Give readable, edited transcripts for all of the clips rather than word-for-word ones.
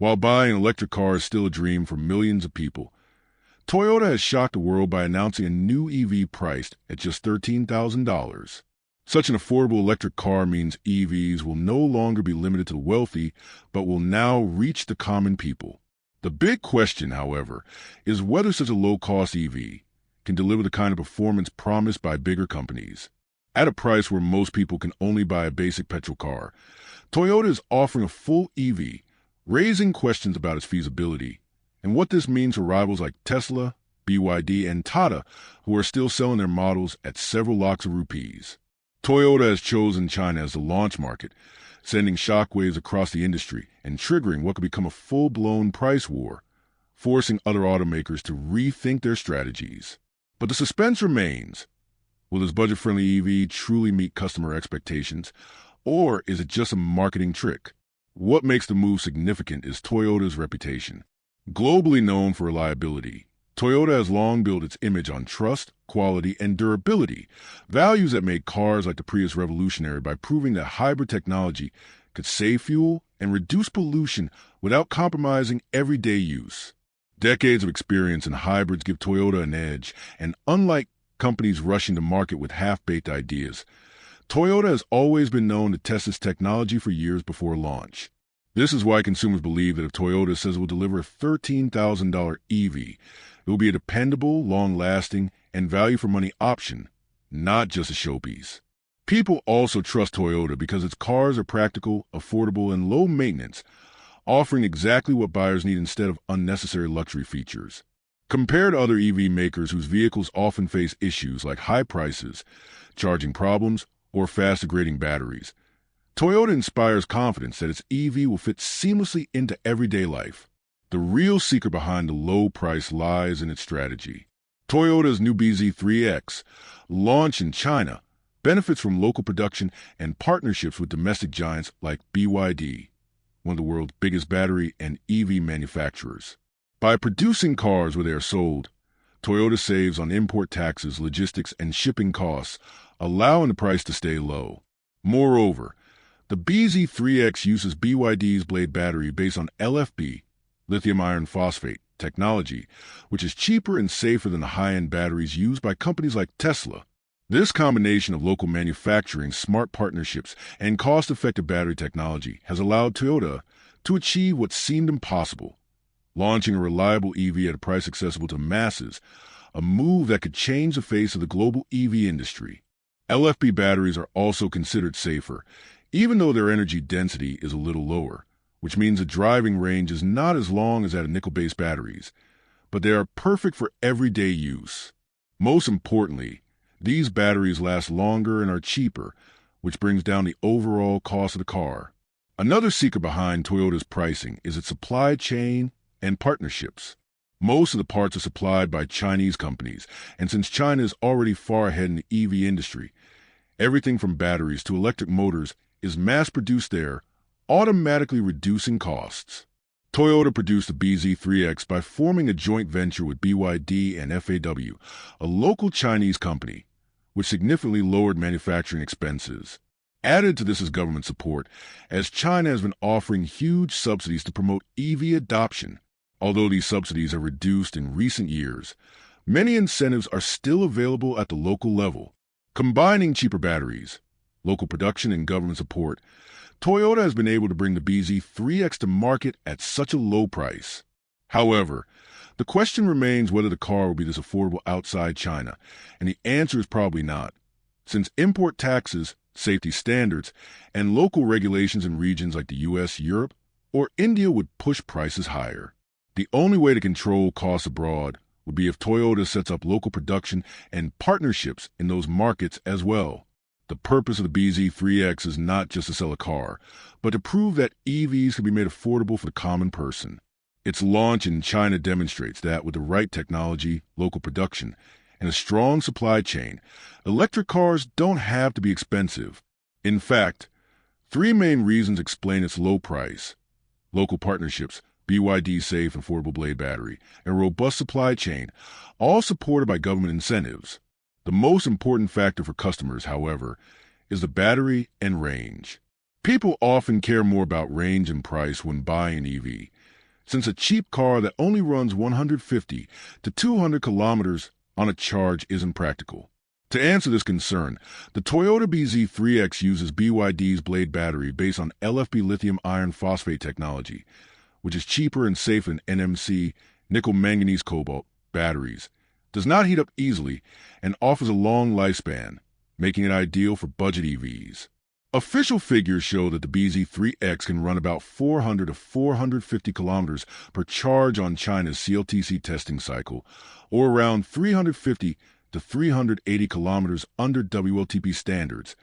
While buying an electric car is still a dream for millions of people, Toyota has shocked the world by announcing a new EV priced at just $13,000. Such an affordable electric car means EVs will no longer be limited to the wealthy, but will now reach the common people. The big question, however, is whether such a low-cost EV can deliver the kind of performance promised by bigger companies. At a price where most people can only buy a basic petrol car, Toyota is offering a full EV, raising questions about its feasibility and what this means for rivals like Tesla, BYD, and Tata, who are still selling their models at several lakhs of rupees. Toyota has chosen China as the launch market, sending shockwaves across the industry and triggering what could become a full-blown price war, forcing other automakers to rethink their strategies. But the suspense remains. Will this budget-friendly EV truly meet customer expectations, or is it just a marketing trick? What makes the move significant is Toyota's reputation. Globally known for reliability, Toyota has long built its image on trust, quality, and durability, values that made cars like the Prius revolutionary by proving that hybrid technology could save fuel and reduce pollution without compromising everyday use. Decades of experience in hybrids give Toyota an edge, and unlike companies rushing to market with half-baked ideas, Toyota has always been known to test its technology for years before launch. This is why consumers believe that if Toyota says it will deliver a $13,000 EV, it will be a dependable, long-lasting, and value-for-money option, not just a showpiece. People also trust Toyota because its cars are practical, affordable, and low maintenance, offering exactly what buyers need instead of unnecessary luxury features. Compared to other EV makers whose vehicles often face issues like high prices, charging problems, or fast-degrading batteries, Toyota inspires confidence that its EV will fit seamlessly into everyday life. The real secret behind the low price lies in its strategy. Toyota's new bZ3X, launched in China, benefits from local production and partnerships with domestic giants like BYD, one of the world's biggest battery and EV manufacturers. By producing cars where they are sold, Toyota saves on import taxes, logistics, and shipping costs, allowing the price to stay low. Moreover, the bZ3X uses BYD's Blade battery based on LFP, lithium iron phosphate, technology, which is cheaper and safer than the high-end batteries used by companies like Tesla. This combination of local manufacturing, smart partnerships, and cost-effective battery technology has allowed Toyota to achieve what seemed impossible, launching a reliable EV at a price accessible to masses, a move that could change the face of the global EV industry. LFP batteries are also considered safer, even though their energy density is a little lower, which means the driving range is not as long as that of nickel-based batteries, but they are perfect for everyday use. Most importantly, these batteries last longer and are cheaper, which brings down the overall cost of the car. Another secret behind Toyota's pricing is its supply chain and partnerships. Most of the parts are supplied by Chinese companies, and since China is already far ahead in the EV industry, everything from batteries to electric motors is mass-produced there, automatically reducing costs. Toyota produced the bZ3X by forming a joint venture with BYD and FAW, a local Chinese company, which significantly lowered manufacturing expenses. Added to this is government support, as China has been offering huge subsidies to promote EV adoption. Although these subsidies have reduced in recent years, many incentives are still available at the local level. Combining cheaper batteries, local production, and government support, Toyota has been able to bring the bZ3X to market at such a low price. However, the question remains whether the car will be this affordable outside China, and the answer is probably not, since import taxes, safety standards, and local regulations in regions like the US, Europe, or India would push prices higher. The only way to control costs abroad would be if Toyota sets up local production and partnerships in those markets as well. The purpose of the bZ3X is not just to sell a car, but to prove that EVs can be made affordable for the common person. Its launch in China demonstrates that with the right technology, local production, and a strong supply chain, electric cars don't have to be expensive. In fact, three main reasons explain its low price: local partnerships, BYD's safe and affordable Blade battery, and a robust supply chain, all supported by government incentives. The most important factor for customers, however, is the battery and range. People often care more about range and price when buying an EV, since a cheap car that only runs 150 to 200 kilometers on a charge isn't practical. To answer this concern, the Toyota BZ3X uses BYD's Blade battery based on LFP lithium iron phosphate technology, which is cheaper and safer than NMC nickel manganese cobalt batteries, does not heat up easily, and offers a long lifespan, making it ideal for budget EVs. Official figures show that the BZ3X can run about 400 to 450 kilometers per charge on China's CLTC testing cycle, or around 350 to 380 kilometers under WLTP standards,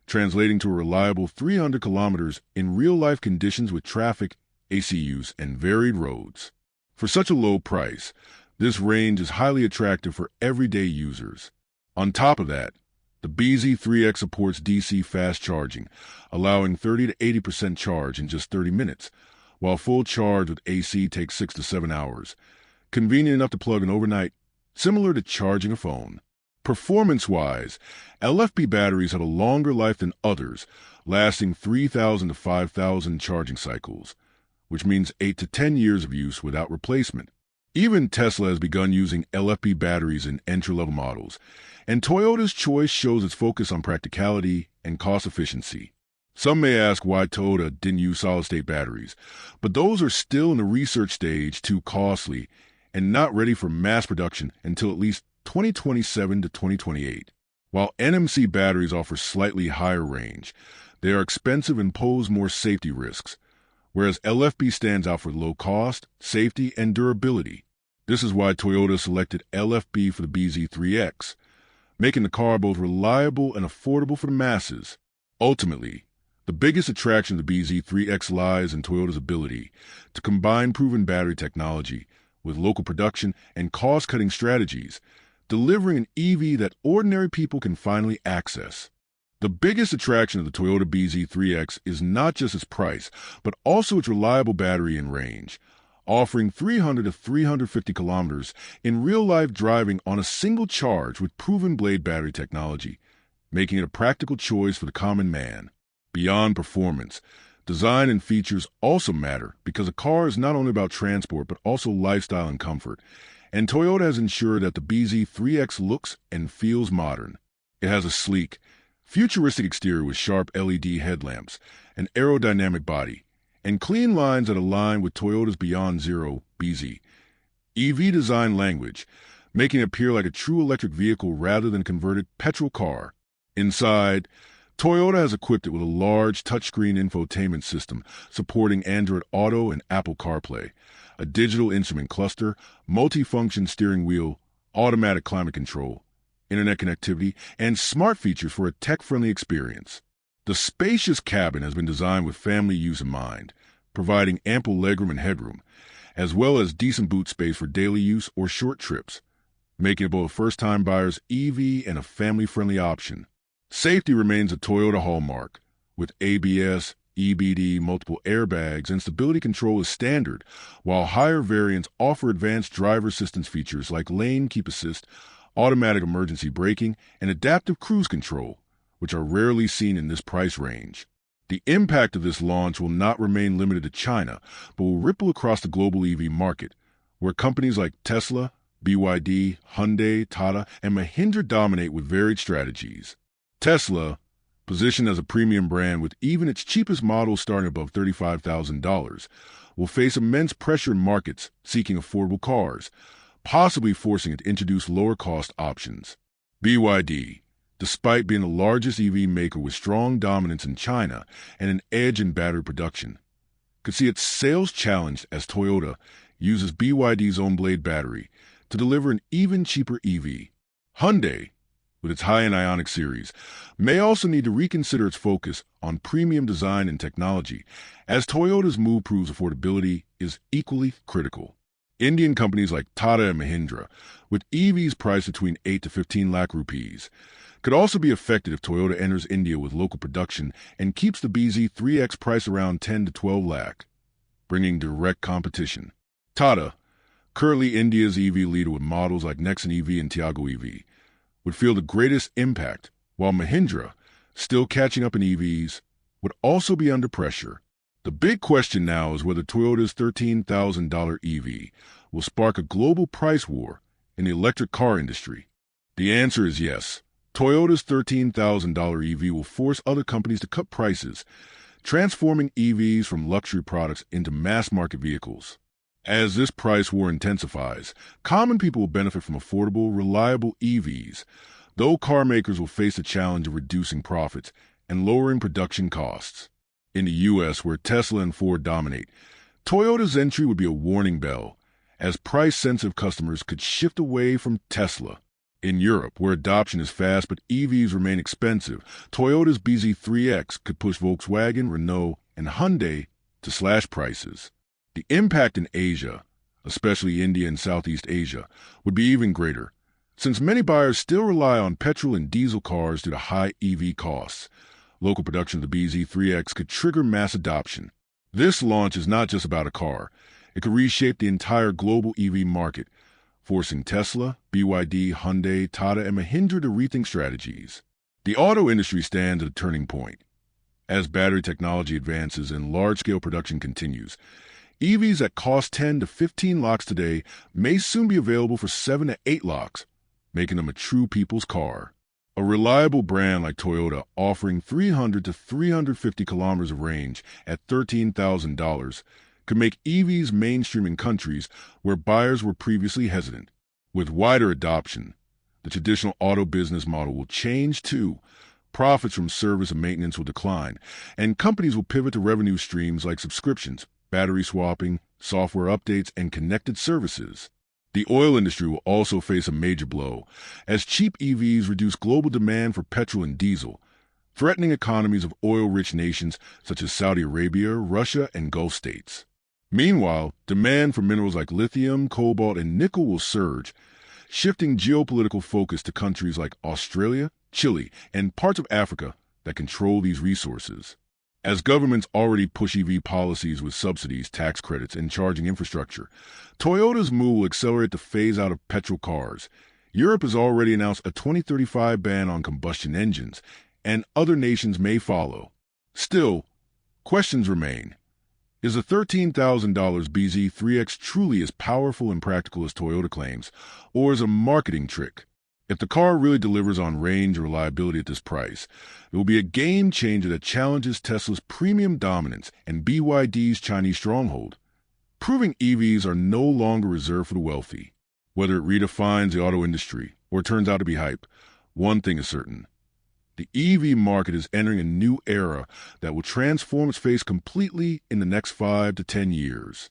translating to a reliable 300 kilometers in real-life conditions with traffic, AC use, and varied roads. For such a low price, this range is highly attractive for everyday users. On top of that, the BZ3X supports DC fast charging, allowing 30 to 80% charge in just 30 minutes, while full charge with AC takes 6 to 7 hours. Convenient enough to plug in overnight, similar to charging a phone. Performance-wise, LFP batteries have a longer life than others, lasting 3,000 to 5,000 charging cycles, which means 8 to 10 years of use without replacement. Even Tesla has begun using LFP batteries in entry-level models, and Toyota's choice shows its focus on practicality and cost efficiency. Some may ask why Toyota didn't use solid-state batteries, but those are still in the research stage, too costly, and not ready for mass production until at least 2027 to 2028. While NMC batteries offer slightly higher range, they are expensive and pose more safety risks, whereas LFP stands out for low cost, safety, and durability. This is why Toyota selected LFP for the BZ3X, making the car both reliable and affordable for the masses. Ultimately, the biggest attraction of the BZ3X lies in Toyota's ability to combine proven battery technology with local production and cost-cutting strategies, delivering an EV that ordinary people can finally access. The biggest attraction of the Toyota BZ3X is not just its price, but also its reliable battery and range, offering 300 to 350 kilometers in real-life driving on a single charge with proven Blade battery technology, making it a practical choice for the common man. Beyond performance, design and features also matter because a car is not only about transport but also lifestyle and comfort, and Toyota has ensured that the BZ3X looks and feels modern. It has a sleek, futuristic exterior with sharp LED headlamps, an aerodynamic body, and clean lines that align with Toyota's Beyond Zero (BZ) EV design language, making it appear like a true electric vehicle rather than a converted petrol car. Inside, Toyota has equipped it with a large touchscreen infotainment system supporting Android Auto and Apple CarPlay, a digital instrument cluster, multi-function steering wheel, automatic climate control, internet connectivity, and smart features for a tech-friendly experience. The spacious cabin has been designed with family use in mind, providing ample legroom and headroom, as well as decent boot space for daily use or short trips, making it both a first-time buyer's EV and a family-friendly option. Safety remains a Toyota hallmark, with ABS, EBD, multiple airbags, and stability control as standard, while higher variants offer advanced driver assistance features like lane keep assist, automatic emergency braking, and adaptive cruise control, which are rarely seen in this price range. The impact of this launch will not remain limited to China, but will ripple across the global EV market, where companies like Tesla, BYD, Hyundai, Tata, and Mahindra dominate with varied strategies. Tesla, positioned as a premium brand with even its cheapest models starting above $35,000, will face immense pressure in markets seeking affordable cars, possibly forcing it to introduce lower-cost options. BYD, despite being the largest EV maker with strong dominance in China and an edge in battery production, could see its sales challenged as Toyota uses BYD's own Blade battery to deliver an even cheaper EV. Hyundai, with its high-end Ioniq series, may also need to reconsider its focus on premium design and technology, as Toyota's move proves affordability is equally critical. Indian companies like Tata and Mahindra, with EVs priced between 8 to 15 lakh rupees, could also be affected if Toyota enters India with local production and keeps the BZ3X price around 10 to 12 lakh, bringing direct competition. Tata, currently India's EV leader with models like Nexon EV and Tiago EV, would feel the greatest impact, while Mahindra, still catching up in EVs, would also be under pressure. The big question now is whether Toyota's $13,000 EV will spark a global price war in the electric car industry. The answer is yes. Toyota's $13,000 EV will force other companies to cut prices, transforming EVs from luxury products into mass-market vehicles. As this price war intensifies, common people will benefit from affordable, reliable EVs, though car makers will face the challenge of reducing profits and lowering production costs. In the U.S., where Tesla and Ford dominate, Toyota's entry would be a warning bell, as price-sensitive customers could shift away from Tesla. In Europe, where adoption is fast but EVs remain expensive, Toyota's bZ3X could push Volkswagen, Renault, and Hyundai to slash prices. The impact in Asia, especially India and Southeast Asia, would be even greater, since many buyers still rely on petrol and diesel cars due to high EV costs. Local production of the bZ3X could trigger mass adoption. This launch is not just about a car. It could reshape the entire global EV market, forcing Tesla, BYD, Hyundai, Tata, and Mahindra to rethink strategies. The auto industry stands at a turning point. As battery technology advances and large-scale production continues, EVs that cost 10 to 15 lakhs today may soon be available for 7 to 8 lakhs, making them a true people's car. A reliable brand like Toyota offering 300 to 350 kilometers of range at $13,000 could make EVs mainstream in countries where buyers were previously hesitant. With wider adoption, the traditional auto business model will change too. Profits from service and maintenance will decline, and companies will pivot to revenue streams like subscriptions, battery swapping, software updates, and connected services. The oil industry will also face a major blow, as cheap EVs reduce global demand for petrol and diesel, threatening economies of oil-rich nations such as Saudi Arabia, Russia, and Gulf states. Meanwhile, demand for minerals like lithium, cobalt, and nickel will surge, shifting geopolitical focus to countries like Australia, Chile, and parts of Africa that control these resources. As governments already push EV policies with subsidies, tax credits, and charging infrastructure, Toyota's move will accelerate the phase-out of petrol cars. Europe has already announced a 2035 ban on combustion engines, and other nations may follow. Still, questions remain. Is the $13,000 bZ3X truly as powerful and practical as Toyota claims, or is it a marketing trick? If the car really delivers on range and reliability at this price, it will be a game changer that challenges Tesla's premium dominance and BYD's Chinese stronghold, proving EVs are no longer reserved for the wealthy. Whether it redefines the auto industry or turns out to be hype, one thing is certain. The EV market is entering a new era that will transform its face completely in the next 5 to 10 years.